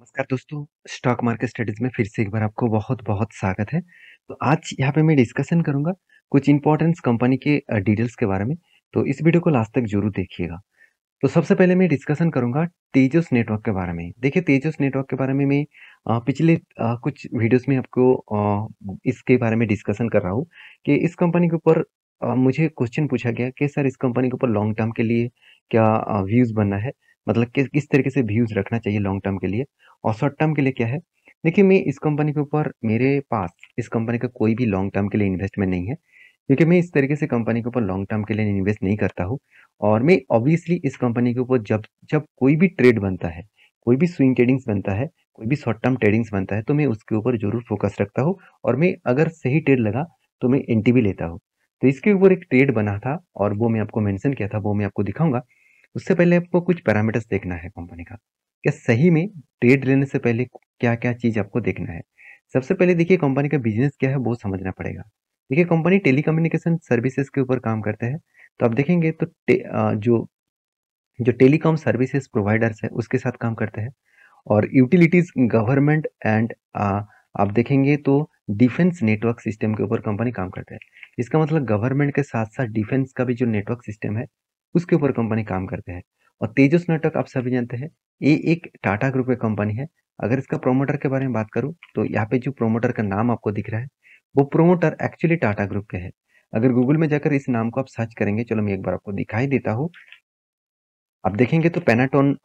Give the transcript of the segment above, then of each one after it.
नमस्कार दोस्तों, stock market studies में फिर से एक बार आपको बहुत-बहुत स्वागत है। तो आज यहाँ पे मैं डिस्कशन करूँगा कुछ इम्पोर्टेंट्स कंपनी के डिटेल्स के बारे में, तो इस वीडियो को लास्ट तक ज़रूर देखिएगा। तो सबसे पहले मैं डिस्कशन करूँगा तेजस नेटवर्क के बारे में। देखिए तेजस नेटवर्क के बारे में मैं पिछले कुछ वीडियोज़ में आपको इसके बारे में डिस्कशन कर रहा हूँ कि इस कंपनी के ऊपर मुझे क्वेश्चन पूछा गया कि सर इस कंपनी के ऊपर लॉन्ग टर्म के लिए क्या व्यूज़ बनना है? मतलब किस तरीके से व्यूज़ रखना चाहिए लॉन्ग टर्म के लिए और शॉर्ट टर्म के लिए क्या है? देखिए मैं इस कंपनी के ऊपर मेरे पास इस कंपनी का कोई भी लॉन्ग टर्म के लिए इन्वेस्टमेंट नहीं है, क्योंकि मैं इस तरीके से कंपनी के ऊपर लॉन्ग टर्म के लिए इन्वेस्ट नहीं करता हूँ। और मैं ऑब्वियसली इस कंपनी के ऊपर जब जब कोई भी ट्रेड बनता है, कोई भी स्विंग ट्रेडिंग्स बनता है, कोई भी शॉर्ट टर्म ट्रेडिंग्स बनता है, तो मैं उसके ऊपर ज़रूर फोकस रखता हूँ और मैं अगर सही ट्रेड लगा, तो मैं एंट्री भी लेता हूँ। तो इसके ऊपर एक ट्रेड बना था और वो मैं आपको मेंशन किया था, वो मैं आपको दिखाऊँगा। उससे पहले आपको कुछ पैरामीटर्स देखना है कंपनी का। क्या सही में ट्रेड लेने से पहले क्या-क्या चीज़ आपको देखना है? सबसे पहले देखिए कंपनी का बिज़नेस क्या है, वो समझना पड़ेगा। देखिए कंपनी टेलीकम्युनिकेशन सर्विसेज़ के ऊपर काम करते हैं। तो आप देखेंगे तो जो जो टेलीकॉम सर्विसेज प्रोवाइडर्स है उसके साथ काम करते हैं और यूटिलिटीज गवर्नमेंट एंड आप देखेंगे तो डिफेंस नेटवर्क सिस्टम के ऊपर कंपनी काम करता है। इसका मतलब गवर्नमेंट के साथ साथ डिफेंस का भी जो नेटवर्क सिस्टम है उसके ऊपर कंपनी काम करते हैं। और तेजस नेटवर्क आप सभी जानते हैं, ये एक टाटा ग्रुप की कंपनी है। अगर इसका प्रोमोटर के बारे में बात करूं तो यहाँ पे जो प्रोमोटर का नाम आपको दिख रहा है वो प्रोमोटर एक्चुअली टाटा ग्रुप के है। अगर गूगल में जाकर इस नाम को आप सर्च करेंगे, चलो मैं एक बार आपको दिखाई देता हूँ। आप देखेंगे तो पेनाटोन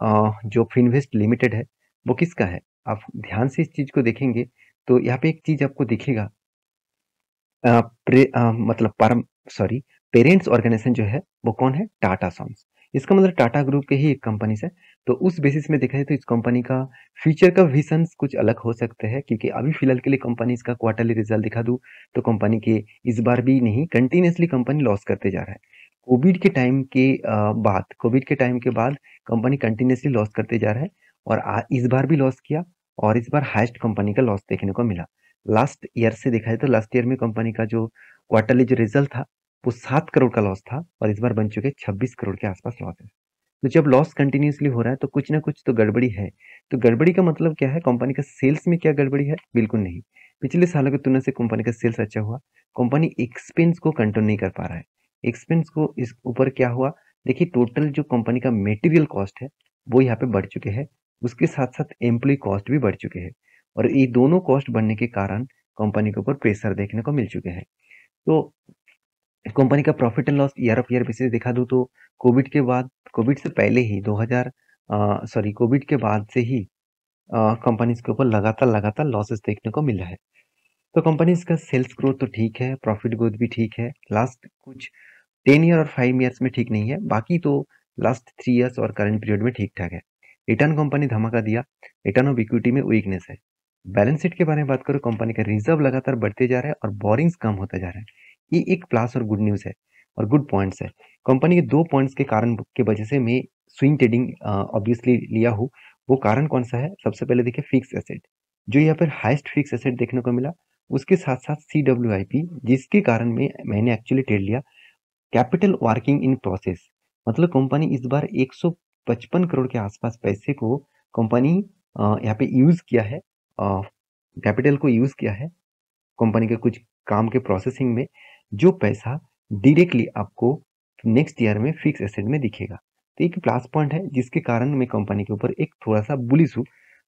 जो फिनवेस्ट लिमिटेड है वो किसका है? आप ध्यान से इस चीज को देखेंगे तो यहाँ पे एक चीज आपको दिखेगा। मतलब परम सॉरी, पेरेंट्स ऑर्गेनाइजेशन जो है वो कौन है? टाटा सन्स। इसका मतलब टाटा ग्रुप के ही एक कंपनी से। तो उस बेसिस में देखा जाए तो इस कंपनी का फ्यूचर का विजन कुछ अलग हो सकते हैं, क्योंकि अभी फिलहाल के लिए कंपनी इसका क्वार्टरली रिजल्ट दिखा दूं तो कंपनी के इस बार भी नहीं, कंटिन्यूसली कंपनी लॉस करते जा रहा है। कोविड के टाइम के बाद कंपनी कंटिन्यूसली लॉस करते जा रहा है और इस बार भी लॉस किया और इस बार हाईएस्ट कंपनी का लॉस देखने को मिला। लास्ट ईयर से देखा जाए तो लास्ट ईयर में कंपनी का जो क्वार्टरली जो रिजल्ट था वो 7 करोड़ का लॉस था और इस बार बन चुके 26 करोड़ के आसपास लॉस है। तो जब लॉस कंटिन्यूसली हो रहा है तो कुछ ना कुछ तो गड़बड़ी है। तो गड़बड़ी का मतलब क्या है? कंपनी का सेल्स में क्या गड़बड़ी है? बिल्कुल नहीं। पिछले सालों की तुलना से कंपनी का सेल्स अच्छा हुआ। कंपनी एक्सपेंस को कंट्रोल नहीं कर पा रहा है। एक्सपेंस को इस ऊपर क्या हुआ? देखिए टोटल जो कंपनी का मटेरियल कॉस्ट है वो यहाँ पे बढ़ चुके हैं। उसके साथ साथ एम्प्लॉय कॉस्ट भी बढ़ चुके हैं और ये दोनों कॉस्ट बढ़ने के कारण कंपनी के ऊपर प्रेशर देखने को मिल चुके हैं। तो कंपनी का profit and loss year of year basis दिखा दूं तो कोविड के बाद, कोविड से पहले ही 2000 सॉरी कोविड के बाद से ही कंपनीज के ऊपर लगातार लगातार लॉसेस देखने को मिल रहा है। तो कंपनीज का सेल्स ग्रोथ तो ठीक है, प्रॉफिट ग्रोथ भी ठीक है, लास्ट कुछ 10 ईयर और 5 ईयर्स में ठीक नहीं है, बाकी तो लास्ट 3 ईयर्स और करंट पीरियड में ठीक ठाक है। रिटर्न कंपनी धमाका दिया, रिटर्न ऑफ इक्विटी में वीकनेस है। बैलेंस शीट के बारे में बात करो, कंपनी का रिजर्व लगातार बढ़ते जा रहा है और बोरिंग्स कम होता जा रहा है। ये एक प्लस और गुड न्यूज़ है और गुड पॉइंट्स है। कंपनी के 2 पॉइंट्स के कारण की वजह से मैं स्विंग ट्रेडिंग ऑब्वियसली लिया हूँ। वो कारण कौन-सा है? सबसे पहले देखिए फिक्स एसेट, जो यहाँ पर हाईएस्ट फिक्स एसेट देखने को मिला। उसके साथ-साथ सीडब्ल्यूआईपी, जिसके कारण मैंने एक्चुअली ट्रेड लिया। कैपिटल वर्किंग इन प्रोसेस, मतलब कंपनी इस बार 155 करोड़ के आसपास पैसे को कंपनी यहाँ पे यूज़ किया है, कैपिटल को यूज़ किया है कंपनी के कुछ काम के प्रोसेसिंग में, जो पैसा डायरेक्टली आपको नेक्स्ट ईयर में फिक्स एसेट में दिखेगा। तो एक प्लस पॉइंट है जिसके कारण मैं कंपनी के ऊपर एक थोड़ा-सा बुलिश हूँ,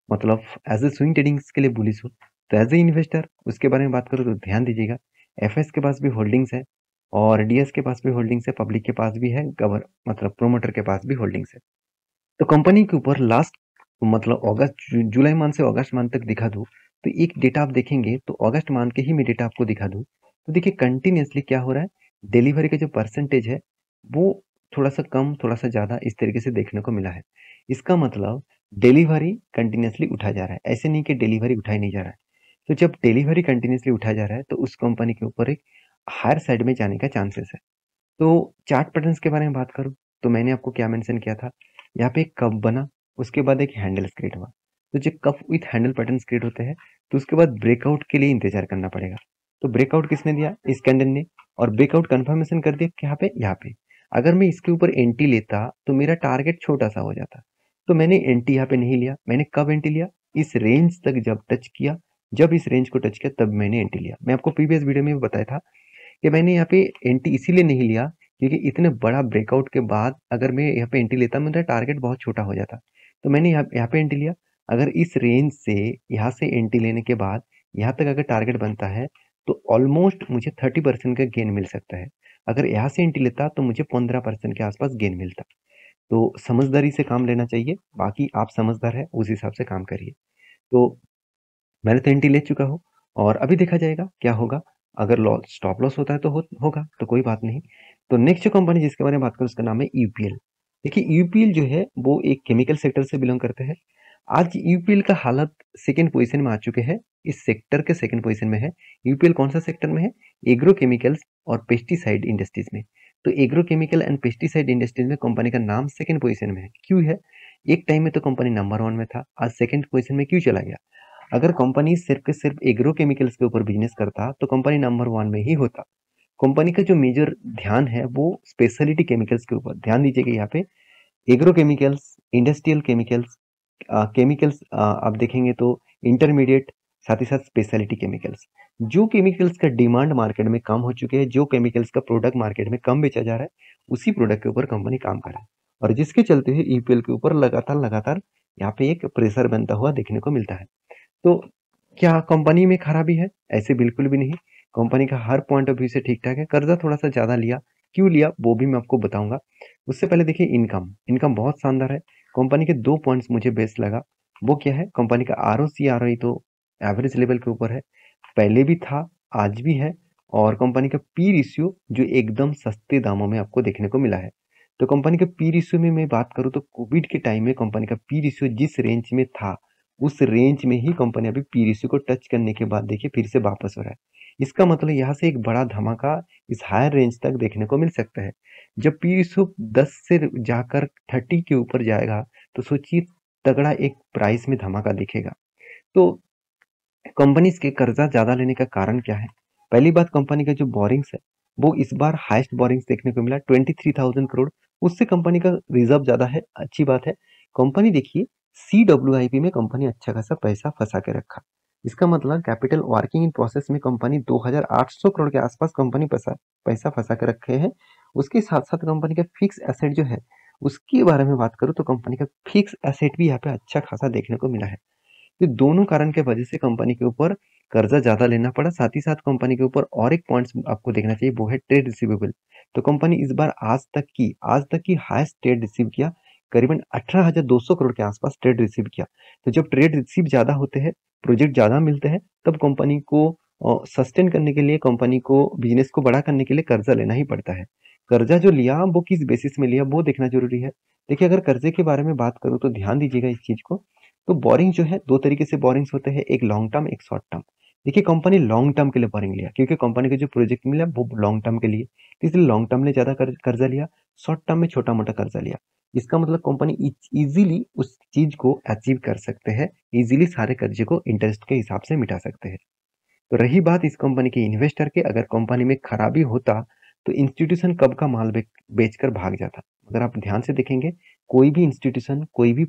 मतलब एज़ अ स्विंग ट्रेडिंग्स के लिए बुलिश हूँ। तो एज़ अ इन्वेस्टर उसके बारे में बात करूँ तो ध्यान दीजिएगा, एफएस के पास भी होल्डिंग्स है और डीएस के पास भी होल्डिंग्स है, पब्लिक के पास भी है, मतलब प्रोमोटर के पास भी होल्डिंग्स है। तो कंपनी के ऊपर लास्ट मतलब जुलाई मंथ से अगस्त मंथ तक दिखा दूँ, तो एक डेटा आप देखेंगे तो अगस्त मंथ के ही मैं डेटा आपको दिखा दूँ, तो देखिए कंटिन्यूअसली क्या हो रहा है, डिलीवरी का जो परसेंटेज है, वो थोड़ा-सा कम, थोड़ा-सा ज़्यादा इस तरीके से देखने को मिला है। इसका मतलब डिलीवरी कंटिन्यूअसली उठा जा रहा है, ऐसे नहीं कि डिलीवरी उठाया नहीं जा रहा है। तो जब डिलीवरी कंटिन्यूअसली उठाया जा रहा है, तो उस कंपनी के ऊपर एक हायर साइड में जाने का चांसेस है। तो चार्ट पैटर्न्स के बारे में बात करूँ, तो मैंने आपको क्या मेंशन किया था, यहाँ पे एक कप बना, उसके बाद एक हैंडल्स क्रिएट हुआ। तो जो cup with handle patterns create होते हैं, तो उसके बाद ब्रेकआउट के लिए इंतज़ार करना पड़ेगा। तो ब्रेकआउट किसने दिया? इस कैंडल ने, और ब्रेकआउट कन्फर्मेशन कर दिया कहाँ पे? यहाँ पे। अगर मैं इसके ऊपर एंट्री लेता, तो मेरा टारगेट छोटा-सा हो जाता। तो मैंने एंट्री यहाँ पे नहीं लिया, मैंने कब एंट्री लिया? इस रेंज तक जब टच किया, जब इस रेंज को टच किया तब मैंने एंट्री लिया। मैं आपको प्रीवियस वीडियो में भी बताया था कि मैंने यहाँ पे एंट्री इसीलिए नहीं लिया क्योंकि इतने बड़ा ब्रेकआउट के बाद अगर मैं यहाँ पे एंट्री लेता मेरा टारगेट बहुत छोटा हो जाता। तो मैंने यहाँ पे एंट्री लिया। अगर इस रेंज से यहाँ से एंट्री लेने के बाद यहाँ तक अगर टारगेट बनता है तो ऑलमोस्ट मुझे 30% का गेन मिल सकता है। अगर यहाँ से एंट्री लेता तो मुझे 15% के आसपास गेन मिलता। तो समझदारी से काम लेना चाहिए, बाकी आप समझदार है उस हिसाब से काम करिए। तो मैंने तो एंट्री ले चुका हूँ और अभी देखा जाएगा क्या होगा। अगर लॉस स्टॉप लॉस होता है तो होगा तो कोई बात नहीं। तो नेक्स्ट जो कंपनी जिसके बारे में बात करूँ उसका नाम है यूपीएल। देखिए यूपीएल जो है वो एक केमिकल सेक्टर से बिलोंग करते हैं। आज यूपीएल का हालत सेकंड पोजीशन में आ चुके हैं, इस सेक्टर के सेकंड पोजीशन में है। यूपीएल कौन सा सेक्टर में है? एग्रो केमिकल्स और पेस्टिसाइड इंडस्ट्रीज में। तो agro chemical and pesticide industries में कंपनी का नाम सेकंड पोजीशन में है। क्यों है? एक टाइम में तो कंपनी नंबर 1 में था, आज सेकंड पोजीशन में क्यों चला गया? अगर कंपनी सिर्फ के सिर्फ एग्रो केमिकल्स के ऊपर बिजनेस करता तो कंपनी नंबर 1 में ही होता। कंपनी का जो मेजर ध्यान है वो स्पेशलिटी केमिकल्स के ऊपर ध्यान दीजिएगा। यहाँ पे agro chemicals, industrial chemicals, chemicals आप देखेंगे तो इंटरमीडिएट, साथ ही साथ स्पेशलिटी केमिकल्स। जो केमिकल्स का डिमांड मार्केट में कम हो चुके हैं, जो केमिकल्स का प्रोडक्ट मार्केट में कम बेचा जा रहा है, उसी प्रोडक्ट के ऊपर कंपनी काम कर रहा है और जिसके चलते हुए ईपीएल के ऊपर लगातार लगातार यहाँ पे एक प्रेशर बनता हुआ देखने को मिलता है। तो क्या कंपनी में खराबी है? ऐसे बिल्कुल भी नहीं। कंपनी का हर पॉइंट ऑफ व्यू से ठीक ठाक है। कर्जा थोड़ा सा ज्यादा लिया, क्यों लिया वो भी मैं आपको बताऊंगा। उससे पहले देखिए इनकम, इनकम बहुत शानदार है। कंपनी के 2 पॉइंट्स मुझे बेस्ट लगा। वो क्या है? कंपनी का आरओसी आरओई तो एवरेज लेवल के ऊपर है, पहले भी था, आज भी है। और कंपनी का पी रेशियो जो एकदम सस्ते दामों में आपको देखने को मिला है। तो कंपनी का पी रेशियो में मैं बात करूँ तो कोविड के टाइम में कंपनी का पी रेशियो जिस रेंज में था उस रेंज में ही कंपनी अभी पी रेशियो को टच करने के बाद देखिए फिर से वापस हो रहा है। इसका मतलब यहाँ से एक बड़ा धमाका इस हायर रेंज तक देखने को मिल सकता है। जब पी रेशियो 10 से जाकर 30 के ऊपर जाएगा तो सोचिए तगड़ा एक प्राइस में धमाका दिखेगा। तो कंपनीज के कर्जा ज्यादा लेने का कारण क्या है? पहली बात, कंपनी का जो बोरिंग्स है वो इस बार हाईएस्ट बोरिंग्स देखने को मिला 23,000 करोड़। उससे कंपनी का रिजर्व ज्यादा है, अच्छी बात है। कंपनी देखिए CWIP में कंपनी अच्छा खासा पैसा फंसा के रखा। इसका मतलब कैपिटल वर्किंग इन प्रोसेस में कंपनी 2,800 करोड़ के आसपास कंपनी पैसा फंसा के रखे हैं। उसके साथ साथ कंपनी का फिक्स एसेट जो है उसके बारे में बात करूँ तो कंपनी का फिक्स एसेट भी यहाँ पे अच्छा खासा देखने को मिला है। ये दोनों कारण के वजह से कंपनी के ऊपर कर्जा ज्यादा लेना पड़ा। साथ ही साथ कंपनी के ऊपर और एक पॉइंट्स आपको देखना चाहिए, वो है ट्रेड रिसीवेबल। तो कंपनी इस बार आज तक की हाईएस्ट ट्रेड रिसीव किया, करीबन 18,200 करोड़ के आसपास ट्रेड रिसीव किया। तो जब ट्रेड रिसीव ज्यादा होते हैं, प्रोजेक्ट ज्यादा मिलते हैं, तब कंपनी को सस्टेन करने के लिए, कंपनी को बिजनेस को बड़ा करने के लिए कर्जा लेना ही पड़ता है। कर्जा जो लिया वो किस बेसिस में लिया वो देखना जरूरी है। देखिए अगर कर्जे के बारे में बात करूँ तो ध्यान दीजिएगा इस चीज को। तो बोरिंग जो है, दो तरीके से बोरिंग्स होते हैं, एक लॉन्ग टर्म, एक शॉर्ट टर्म। देखिए कंपनी लॉन्ग टर्म के लिए बोरिंग लिया क्योंकि कंपनी का जो प्रोजेक्ट मिला वो लॉन्ग टर्म के लिए, इसलिए लॉन्ग टर्म में ज्यादा कर्जा लिया, शॉर्ट टर्म में छोटा मोटा कर्जा लिया। इसका मतलब कंपनी इजीली उस चीज को अचीव कर सकते हैं, इजीली सारे कर्जे को इंटरेस्ट के हिसाब से मिटा सकते हैं। तो रही बात इस कंपनी के इन्वेस्टर के, अगर कंपनी में खराबी होता तो इंस्टीट्यूशन कब का माल बेचकर भाग जाता। अगर आप ध्यान से देखेंगे कोई भी इंस्टीट्यूशन, कोई भी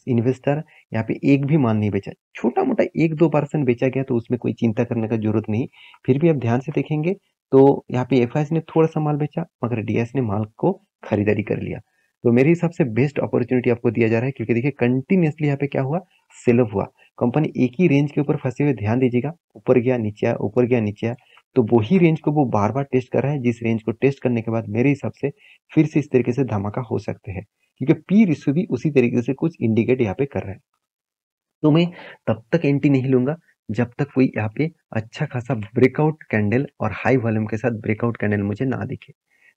इन्वेस्टर यहाँ पे एक भी माल नहीं बेचा। छोटा मोटा 1-2% बेचा गया तो उसमें कोई चिंता करने का जरूरत नहीं। फिर भी आप ध्यान से देखेंगे तो यहाँ पे एफआईएस ने थोड़ा सा माल बेचा मगर डीएस ने माल को खरीदारी कर लिया। तो मेरे हिसाब से बेस्ट अपॉर्चुनिटी आपको दिया जा रहा है क्योंकि देखिए कंटिन्यूसली यहाँ पे क्या हुआ, सेल ऑफ हुआ। कंपनी एक ही रेंज के ऊपर फंसे हुए, ध्यान दीजिएगा, ऊपर गया नीचे आया, ऊपर गया नीचे आया। तो वही रेंज को वो बार बार टेस्ट कर रहा है, जिस रेंज को टेस्ट करने के बाद मेरे हिसाब से फिर से इस तरीके से धमाका हो सकते हैं क्योंकि पी रेशियो भी उसी तरीके से कुछ इंडिकेट यहाँ पे कर रहा है। तो मैं तब तक एंट्री नहीं लूंगा जब तक कोई यहाँ पे अच्छा खासा ब्रेकआउट कैंडल और हाई वॉल्यूम के साथ ब्रेकआउट कैंडल मुझे ना दिखे।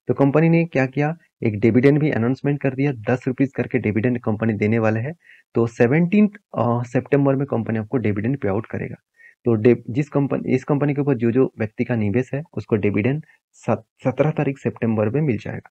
तो कंपनी ने क्या किया, एक डिविडेंड भी अनाउंसमेंट कर दिया, 10 रुपीज करके डिविडेंड कंपनी देने वाला है। तो 17 सितंबर में कंपनी आपको डिविडेंड पे आउट करेगा। तो इस कंपनी के ऊपर जो जो व्यक्ति का निवेश है उसको डिविडेंड 17 तारीख सितंबर में मिल जाएगा।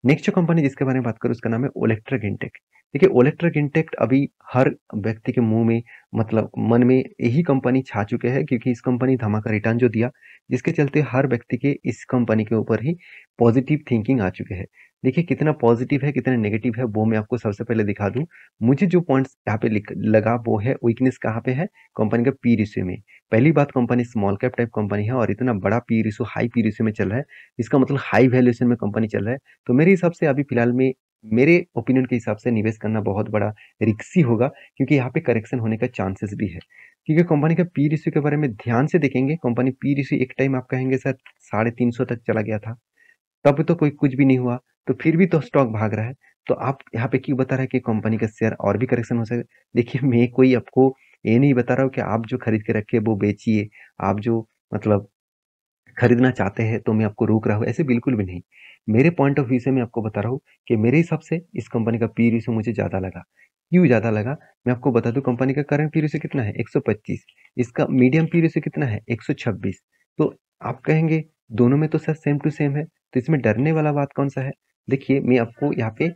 नेक्स्ट जो कंपनी जिसके बारे में बात करूँ उसका नाम है ओलेक्ट्रा गिनटेक। देखिए ओलेक्ट्रा गिनटेक अभी हर व्यक्ति के मुंह में मतलब मन में यही कंपनी छा चुके हैं, क्योंकि इस कंपनी धमाका रिटर्न जो दिया, जिसके चलते हर व्यक्ति के इस कंपनी के ऊपर ही पॉजिटिव थिंकिंग आ चुके हैं। देखिए कितना पॉजिटिव है कितना नेगेटिव है वो मैं आपको सबसे पहले दिखा दूं। मुझे जो पॉइंट्स यहाँ पे लगा वो है वीकनेस कहाँ पे है, कंपनी का पी रेशियो में। पहली बात, company small cap type company है और इतना बड़ा P ratio high P ratio में चल रहा है, इसका मतलब हाई वैल्यूएशन में कंपनी चल रहा है। तो मेरे हिसाब से अभी फिलहाल में, मेरे ओपिनियन के हिसाब से निवेश करना बहुत बड़ा रिस्की होगा, क्योंकि यहाँ पे करेक्शन होने का चांसेस भी है। क्योंकि कंपनी का पी रेशियो के बारे में ध्यान से देखेंगे, कंपनी पी रेशियो एक टाइम आप कहेंगे सर 350 तक चला गया था, तब तो कोई कुछ भी नहीं हुआ, तो फिर भी तो स्टॉक भाग रहा है। तो आप यहाँ पे क्यों बता रहे हैं कि कंपनी का शेयर और भी करेक्शन हो सकता है? देखिए मैं कोई आपको ये नहीं बता रहा हूँ कि आप जो खरीद के रखे वो बेचिए, आप जो मतलब खरीदना चाहते हैं तो मैं आपको रोक रहा हूँ, ऐसे बिल्कुल भी नहीं। मेरे पॉइंट ऑफ व्यू से मैं आपको बता रहा हूँ कि मेरे हिसाब से इस कंपनी का पी रेशियो मुझे ज़्यादा लगा। क्यों ज़्यादा लगा? मैं आपको बता दूँ, कंपनी का करंट पी रेशियो कितना है? 125। इसका मीडियम पी रेशियो कितना है? 126। तो आप कहेंगे दोनों में तो सर सेम टू सेम है, तो इसमें डरने वाला बात कौन सा है? देखिए मैं आपको यहाँ पे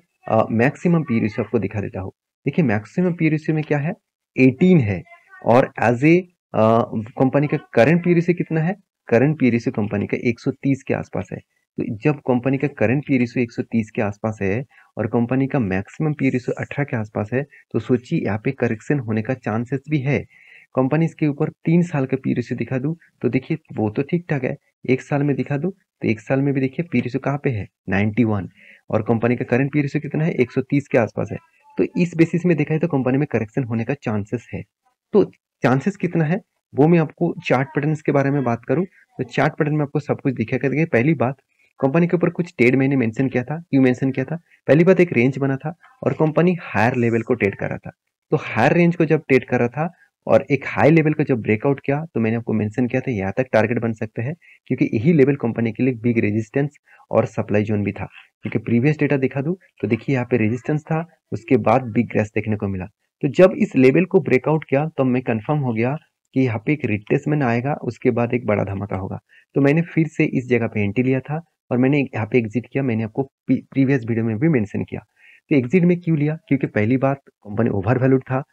मैक्सिमम पी रेशियो आपको दिखा देता हूँ। देखिए मैक्सिमम पी रेशियो में क्या है? 18 है। और एज ए कंपनी का करंट पी रेशियो कितना है? करंट पी रेशियो कंपनी का 130 के आसपास है। तो जब कंपनी का करंट पी रेशियो 130 के आसपास है और कंपनी का मैक्सिमम पी रेशियो 18 के आसपास है, तो सोचिए यहाँ पे करेक्शन होने का चांसेस भी है। कंपनी इसके ऊपर 3 साल का पी रेशियो दिखा दूं तो देखिए वो तो ठीक ठाक है। 1 साल में दिखा दूं तो 1 साल में भी देखिए पी रेशियो कहाँ पे है? 91। और कंपनी का करंट पी रेशियो कितना है? 130 के आसपास है। तो इस बेसिस में देखा है तो कंपनी में करेक्शन होने का चांसेस है। तो चांसेस कितना है वो मैं आपको चार्ट पैटर्न्स के बारे में बात करूं तो चार्ट पैटर्न में आपको सब कुछ दिखेगा। देखिए पहली बात, कंपनी के ऊपर कुछ ट्रेड मैंने मेंशन किया था। क्यों मेंशन किया था? पहली बात, एक रेंज बना था और कंपनी हायर लेवल को ट्रेड कर रहा था। तो हायर रेंज को जब ट्रेड कर रहा था और एक हाई लेवल को जब ब्रेकआउट किया, तो मैंने आपको मेंशन किया था यहाँ तक टारगेट बन सकते हैं, क्योंकि यही लेवल कंपनी के लिए बिग रेजिस्टेंस और सप्लाई जोन भी था। क्योंकि प्रीवियस डेटा दिखा दूं तो देखिए यहाँ पे रेजिस्टेंस था, उसके बाद बिग क्रैश देखने को मिला। तो जब इस लेवल को ब्रेकआउट किया तो मैं कंफर्म हो गया कि यहाँ पे एक रिट्रेसमेंट आएगा, उसके बाद एक बड़ा धमाका होगा। तो मैंने फिर से इस जगह पे एंट्री लिया था और मैंने यहाँ पे एग्जिट किया। मैंने आपको प्रीवियस वीडियो में भी मेंशन किया। तो एग्जिट में क्यों लिया? क्योंकि पहली बात, कंपनी ओवर वैल्यूड था।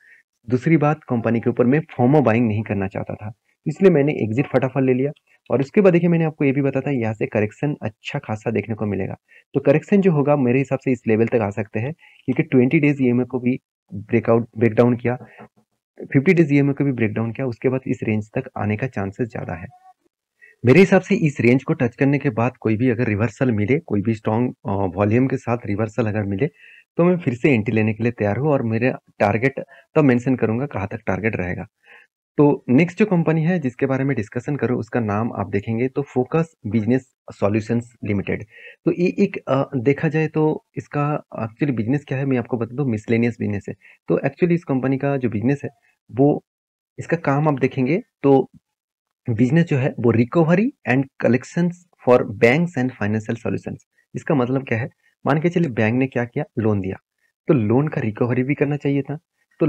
दूसरी बात, कंपनी के ऊपर मैं फोमो बाइंग नहीं करना चाहता था, इसलिए मैंने एग्जिट फटाफट ले लिया। और उसके बाद देखिए मैंने आपको ये भी बताया था यहाँ से करेक्शन अच्छा खासा देखने को मिलेगा। तो करेक्शन जो होगा मेरे हिसाब से इस लेवल तक आ सकते हैं, क्योंकि 20 डेज ईएमए को भी ब्रेकडाउन किया, 50 डेज ईएमए को भी ब्रेकडाउन किया, उसके बाद इस रेंज तक आने का चांसेस ज्यादा है। मेरे हिसाब से इस रेंज को टच करने के बाद कोई भी अगर रिवर्सल मिले, कोई भी स्ट्रॉन्ग वॉल्यूम के साथ रिवर्सल अगर मिले, तो मैं फिर से एंट्री लेने के लिए तैयार हूँ और मेरे टारगेट तब मेंशन करूंगा कहाँ तक टारगेट रहेगा। तो नेक्स्ट जो कंपनी है जिसके बारे में डिस्कशन करो, उसका नाम आप देखेंगे तो फोकस बिजनेस सॉल्यूशंस लिमिटेड। तो ये एक देखा जाए तो इसका एक्चुअली बिजनेस क्या है मैं आपको बता दूं, मिसलेनियस बिजनेस है। तो एक्चुअली इस कंपनी का जो बिजनेस है वो, इसका काम आप देखेंगे तो बिजनेस जो है वो recovery and collections for banks and financial solutions. इसका मतलब क्या है? मान के चलिए बैंक ने क्या किया, लोन दिया, तो लोन का रिकवरी भी करना चाहिए था। तो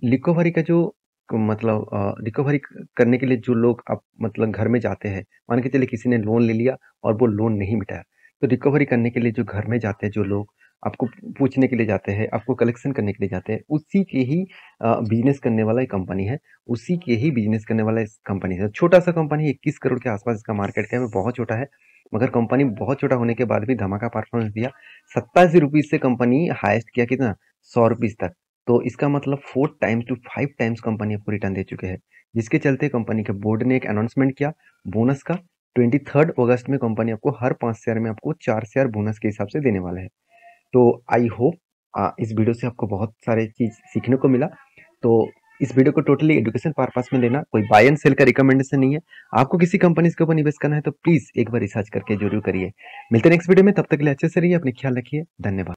रिकवरी का जो मतलब रिकवरी करने के लिए जो लोग आप मतलब घर में जाते हैं, मान के चलिए किसी ने लोन ले लिया और वो लोन नहीं मिटाया, तो रिकवरी करने के लिए जो घर में जाते हैं जो लोग, आपको पूछने के लिए जाते हैं, आपको कलेक्शन करने के लिए जाते हैं, उसी के ही बिजनेस करने वाला एक कंपनी है। उसी के ही बिजनेस करने वाला इस कंपनी है। छोटा सा कंपनी, 21 करोड़ के आसपास इसका मार्केट कैप है, बहुत छोटा है। मगर कंपनी बहुत छोटा होने के बाद भी धमाका परफॉर्मेंस दिया। 27 रुपीज से कंपनी हाईएस्ट किया कितना, 100 रुपीज तक। तो इसका मतलब 4 टाइम्स टू 5 टाइम्स कंपनी आपको रिटर्न दे चुके हैं, जिसके चलते कंपनी के बोर्ड ने एक अनाउंसमेंट किया बोनस का। 23 अगस्त में कंपनी आपको हर 5 शेयर में आपको 4 शेयर बोनस के हिसाब से देने वाला है। तो आई होप इस वीडियो से आपको बहुत सारे चीज सीखने को मिला। तो इस वीडियो को टोटली एजुकेशन पर्पस में लेना, कोई बाय एंड सेल का रिकमेंडेशन नहीं है। आपको किसी कंपनी के ऊपर निवेश करना है तो प्लीज एक बार रिसर्च करके जरूर करिए। मिलते हैं नेक्स्ट वीडियो में, तब तक के लिए अच्छे से रहिए, अपने ख्याल रखिए, धन्यवाद।